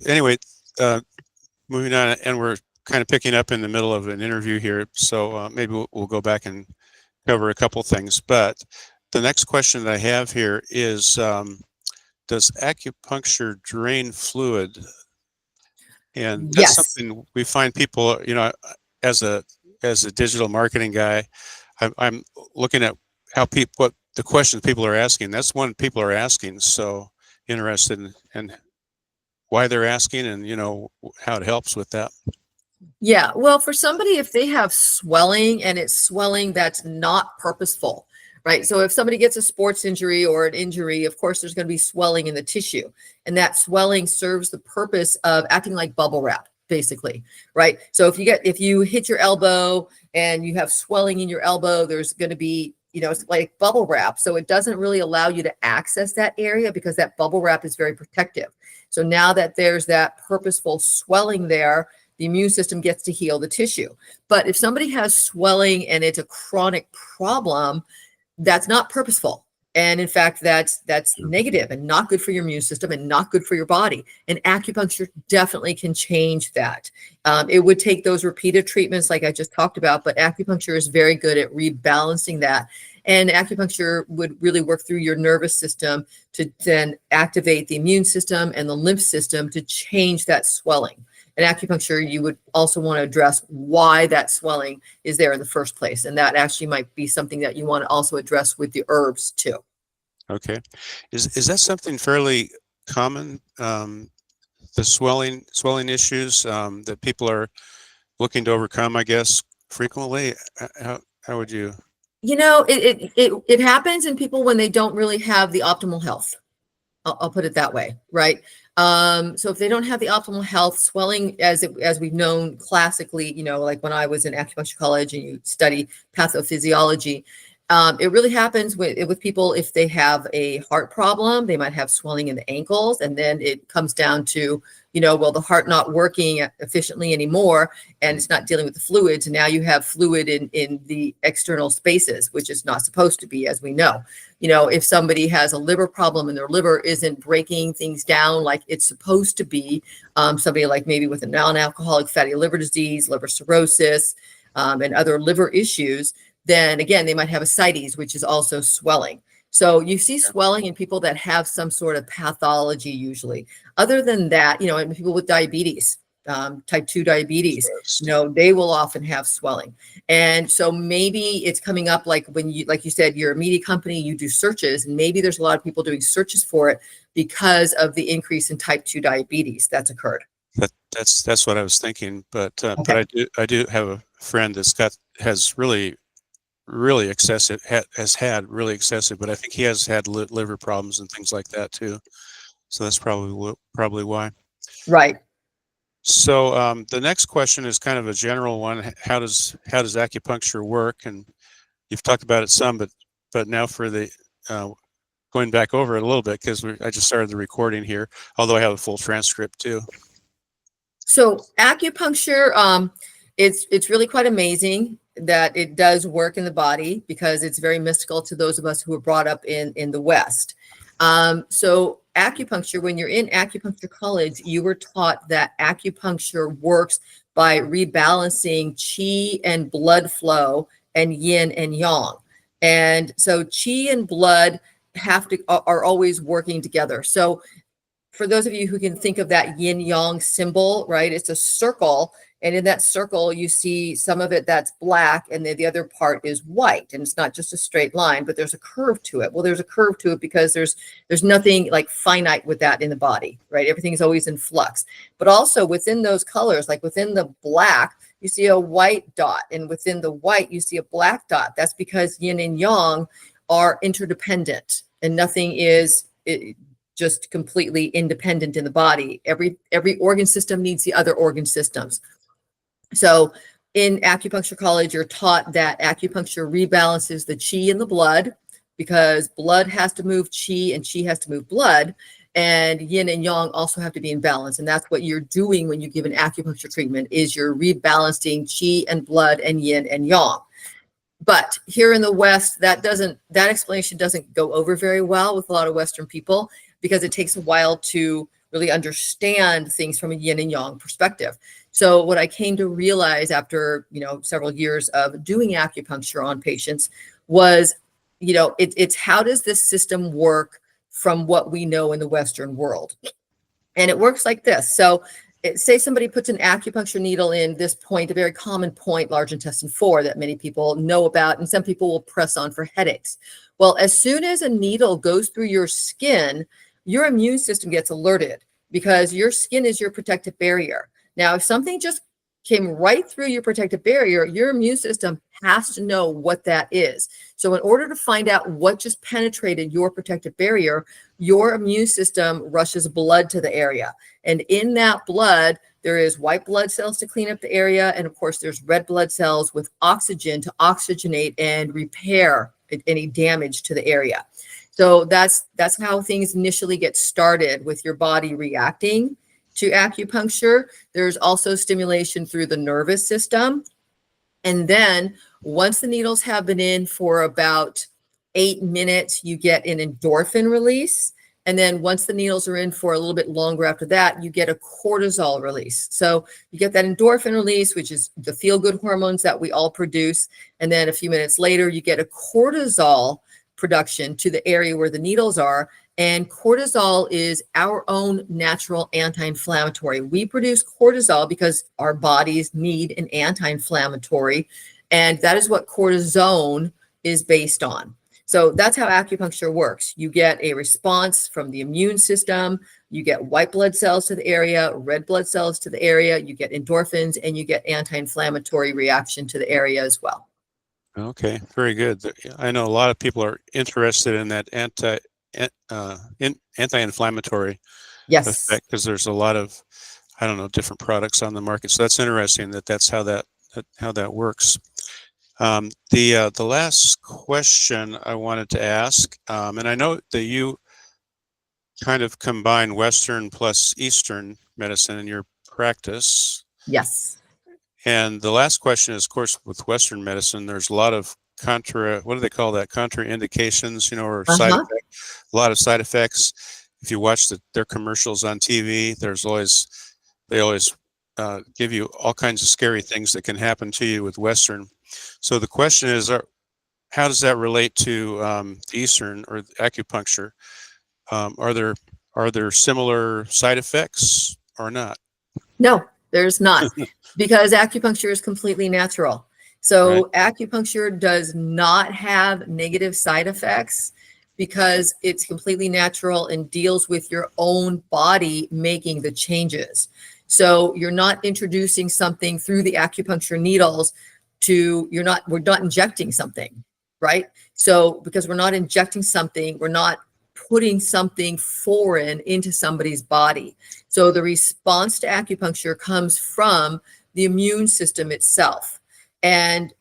anyway, uh, moving on, and we're kind of picking up in the middle of an interview here, so maybe we'll go back and cover a couple things. But the next question that I have here is, does acupuncture drain fluid? And that's Yes. something we find people, as a digital marketing guy, I'm looking at how people, what the questions people are asking. That's one people are asking. So interested in why they're asking, and how it helps with that. Yeah, well, for somebody, if they have swelling and it's swelling that's not purposeful, right? So if somebody gets a sports injury or an injury, of course, there's going to be swelling in the tissue. And that swelling serves the purpose of acting like bubble wrap, basically, right? So if you hit your elbow and you have swelling in your elbow, there's going to be, it's like bubble wrap. So it doesn't really allow you to access that area because that bubble wrap is very protective. So now that there's that purposeful swelling there, the immune system gets to heal the tissue. But if somebody has swelling and it's a chronic problem, that's not purposeful. And in fact, that's negative and not good for your immune system and not good for your body. And acupuncture definitely can change that. It would take those repeated treatments like I just talked about, but acupuncture is very good at rebalancing that. And acupuncture would really work through your nervous system to then activate the immune system and the lymph system to change that swelling. And acupuncture, you would also want to address why that swelling is there in the first place. And that actually might be something that you want to also address with the herbs too. Okay. Is that something fairly common? The swelling issues that people are looking to overcome, I guess, frequently. How would you? It happens in people when they don't really have the optimal health. I'll put it that way, right? So if they don't have the optimal health, swelling, as we've known classically, like when I was in acupuncture college and you study pathophysiology, it really happens with people if they have a heart problem. They might have swelling in the ankles, and then it comes down to, well, the heart not working efficiently anymore, and it's not dealing with the fluids. And now you have fluid in the external spaces, which is not supposed to be, as we know. If somebody has a liver problem and their liver isn't breaking things down like it's supposed to be, somebody like maybe with a non-alcoholic fatty liver disease, liver cirrhosis, and other liver issues, then again, they might have ascites, which is also swelling. So you see swelling in people that have some sort of pathology usually. Other than that, and people with diabetes, type 2 diabetes, they will often have swelling. And so maybe it's coming up like like you said, you're a media company, you do searches, and maybe there's a lot of people doing searches for it because of the increase in type 2 diabetes that's occurred. That's what I was thinking. But Okay. but I do have a friend has really excessive, has had really excessive, but I think he has had liver problems and things like that too. So that's probably why. Right. So the next question is kind of a general one. How does acupuncture work? And you've talked about it some, but now for the going back over it a little bit, because I just started the recording here, although I have a full transcript too. So acupuncture, it's really quite amazing that it does work in the body because it's very mystical to those of us who were brought up in the West. So acupuncture, when you're in acupuncture college, you were taught that acupuncture works by rebalancing qi and blood flow and yin and yang. And so qi and blood are always working together. So for those of you who can think of that yin yang symbol, right? It's a circle. And in that circle, you see some of it that's black and the other part is white. And it's not just a straight line, but there's a curve to it. Well, there's a curve to it because there's nothing like finite with that in the body, right? Everything is always in flux. But also within those colors, like within the black, you see a white dot. And within the white, you see a black dot. That's because yin and yang are interdependent and nothing is just completely independent in the body. Every organ system needs the other organ systems. So in acupuncture college, you're taught that acupuncture rebalances the qi in the blood because blood has to move qi and qi has to move blood. And yin and yang also have to be in balance. And that's what you're doing when you give an acupuncture treatment is you're rebalancing qi and blood and yin and yang. But here in the West, that explanation doesn't go over very well with a lot of Western people because it takes a while to really understand things from a yin and yang perspective. So what I came to realize after, several years of doing acupuncture on patients was, it's how does this system work from what we know in the Western world? And it works like this. So say somebody puts an acupuncture needle in this point, a very common point, large intestine 4, that many people know about, and some people will press on for headaches. Well, as soon as a needle goes through your skin, your immune system gets alerted because your skin is your protective barrier. Now, if something just came right through your protective barrier, your immune system has to know what that is. So in order to find out what just penetrated your protective barrier, your immune system rushes blood to the area. And in that blood, there is white blood cells to clean up the area. And of course, there's red blood cells with oxygen to oxygenate and repair any damage to the area. So that's how things initially get started with your body reacting to acupuncture. There's also stimulation through the nervous system. And then once the needles have been in for about 8 minutes, you get an endorphin release. And then once the needles are in for a little bit longer after that, you get a cortisol release. So you get that endorphin release, which is the feel-good hormones that we all produce. And then a few minutes later, you get a cortisol production to the area where the needles are. And cortisol is our own natural anti-inflammatory. We produce cortisol because our bodies need an anti-inflammatory, and that is what cortisone is based on. So that's how acupuncture works. You get a response from the immune system, you get white blood cells to the area, red blood cells to the area, you get endorphins, and you get anti-inflammatory reaction to the area as well. Okay, very good. I know a lot of people are interested in that anti-inflammatory Yes. effect because there's a lot of, I don't know, different products on the market. So that's interesting that's how that works. The last question I wanted to ask, and I know that you kind of combine Western plus Eastern medicine in your practice. Yes. And the last question is, of course, with Western medicine, there's a lot of what do they call that? Contraindications, or side effects, a lot of side effects. If you watch their commercials on TV, they always give you all kinds of scary things that can happen to you with Western. So the question is, how does that relate to Eastern or acupuncture? Are there similar side effects or not? No, there's not, because acupuncture is completely natural. So acupuncture does not have negative side effects because it's completely natural and deals with your own body making the changes. So you're not introducing something through the acupuncture needles we're not injecting something, right? So because we're not injecting something, we're not putting something foreign into somebody's body. So the response to acupuncture comes from the immune system itself. And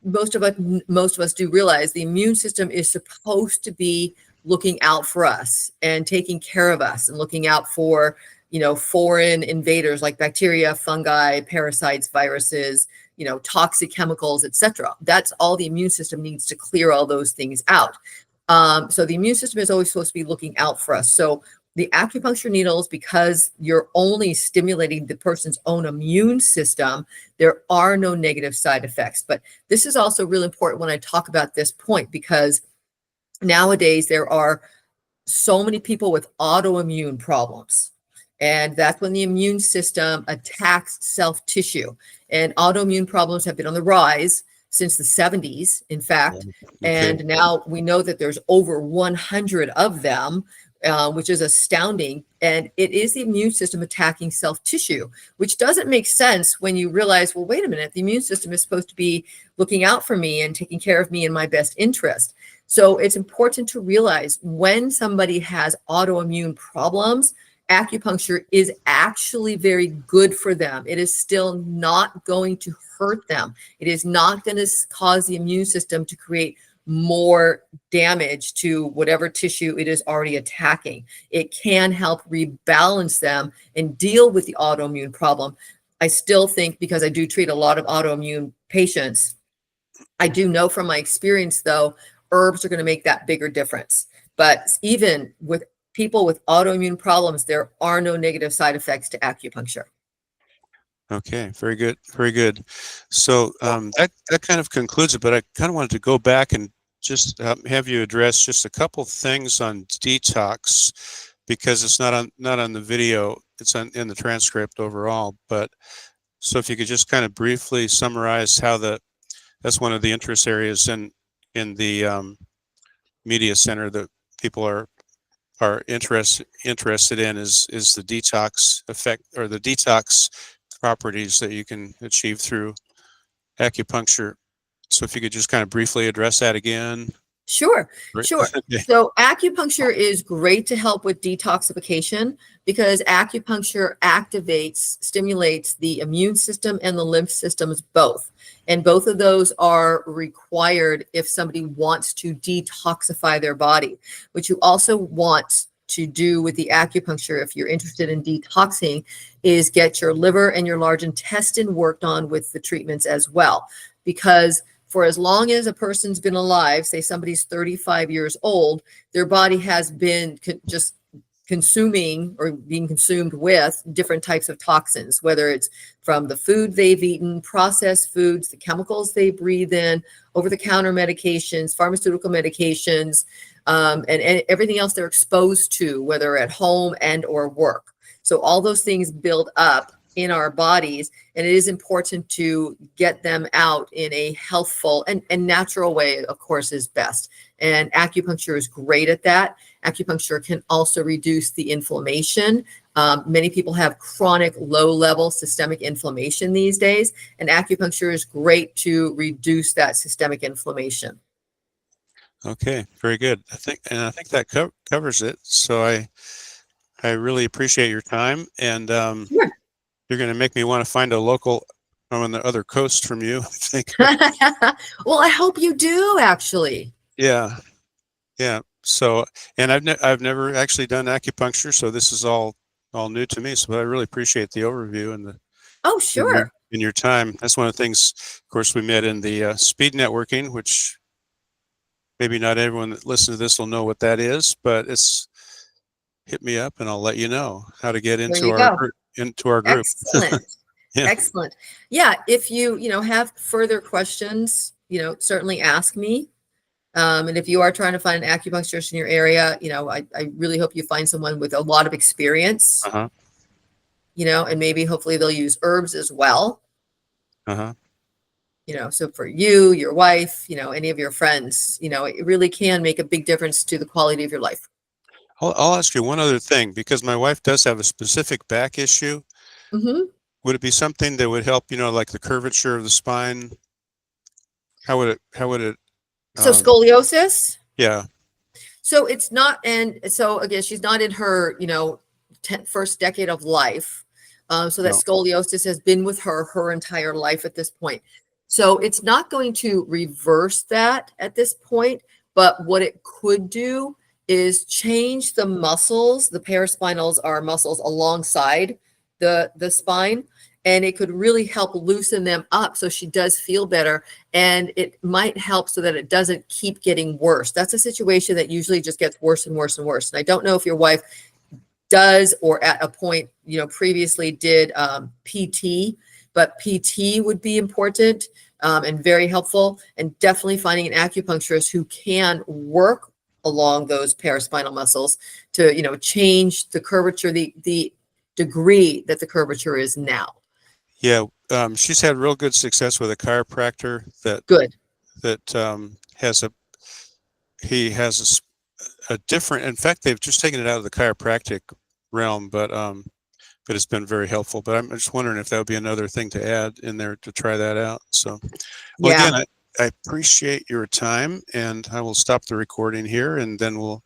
most of us do realize the immune system is supposed to be looking out for us and taking care of us and looking out for, foreign invaders like bacteria, fungi, parasites, viruses, toxic chemicals, etc. That's all the immune system needs to clear all those things out. So the immune system is always supposed to be looking out for us. So the acupuncture needles, because you're only stimulating the person's own immune system, there are no negative side effects. But this is also really important when I talk about this point, because nowadays there are so many people with autoimmune problems. And that's when the immune system attacks self-tissue. And autoimmune problems have been on the rise since the 70s, in fact. And now we know that there's over 100 of them, which is astounding. And it is the immune system attacking self-tissue, which doesn't make sense when you realize, well, wait a minute, the immune system is supposed to be looking out for me and taking care of me in my best interest. So it's important to realize when somebody has autoimmune problems, acupuncture is actually very good for them. It is still not going to hurt them. It is not going to cause the immune system to create more damage to whatever tissue it is already attacking. It can help rebalance them and deal with the autoimmune problem. I still think, because I do treat a lot of autoimmune patients, I do know from my experience, though, herbs are going to make that bigger difference. But even with people with autoimmune problems, there are no negative side effects to acupuncture. Okay, very good, very good. So that kind of concludes it, but I kind of wanted to go back and just have you address just a couple things on detox, because it's not on the video, it's in the transcript overall. But so if you could just kind of briefly summarize how that's one of the interest areas in the media center that people are interested in is the detox effect, or the detox properties that you can achieve through acupuncture. So if you could just kind of briefly address that again. Sure, Right. sure. Okay. So acupuncture is great to help with detoxification because acupuncture activates, stimulates the immune system and the lymph systems both. And both of those are required if somebody wants to detoxify their body. What you also want to do with the acupuncture, if you're interested in detoxing, is get your liver and your large intestine worked on with the treatments as well. Because for as long as a person's been alive, say somebody's 35 years old, their body has been just consuming or being consumed with different types of toxins, whether it's from the food they've eaten, processed foods, the chemicals they breathe in, over-the-counter medications, pharmaceutical medications, and everything else they're exposed to, whether at home and or work. So all those things build up in our bodies, and it is important to get them out in a healthful and natural way, of course, is best. And acupuncture is great at that. Acupuncture can also reduce the inflammation. Many people have chronic low-level systemic inflammation these days, and acupuncture is great to reduce that systemic inflammation. Okay, very good. I think that covers it. So I really appreciate your time, and Sure. you're going to make me want to find a local on the other coast from you, I think. Well, I hope you do, actually. Yeah, yeah. So, and I've never actually done acupuncture, so this is all new to me. So I really appreciate the overview and Oh, in sure. your time. That's one of the things. Of course, we met in the speed networking, which maybe not everyone that listens to this will know what that is, but it's hit me up and I'll let you know how to get There into you our go. group. Excellent. Yeah. Excellent. Yeah, if you, have further questions, certainly ask me. And if you are trying to find an acupuncturist in your area, I really hope you find someone with a lot of experience, Uh-huh. and maybe hopefully they'll use herbs as well. Uh-huh. So for you, your wife, any of your friends, it really can make a big difference to the quality of your life. I'll ask you one other thing, because my wife does have a specific back issue. Hmm. Would it be something that would help, like the curvature of the spine? How would it, So um, scoliosis. yeah, So it's not, and so again, she's not in her, first decade of life. So that no. scoliosis has been with her entire life at this point. So it's not going to reverse that at this point, but what it could do is change the muscles. The paraspinals are muscles alongside the spine, and it could really help loosen them up so she does feel better, and it might help so that it doesn't keep getting worse. That's a situation that usually just gets worse and worse and worse. And I don't know if your wife does or at a point, previously did PT, but PT would be important and very helpful, and definitely finding an acupuncturist who can work along those paraspinal muscles to, change the curvature, the degree that the curvature is now. Yeah, she's had real good success with a chiropractor Good. that he has a different. In fact, they've just taken it out of the chiropractic realm, but it's been very helpful. But I'm just wondering if that would be another thing to add in there to try that out. So, well, Yeah. again, I appreciate your time, and I will stop the recording here, and then we'll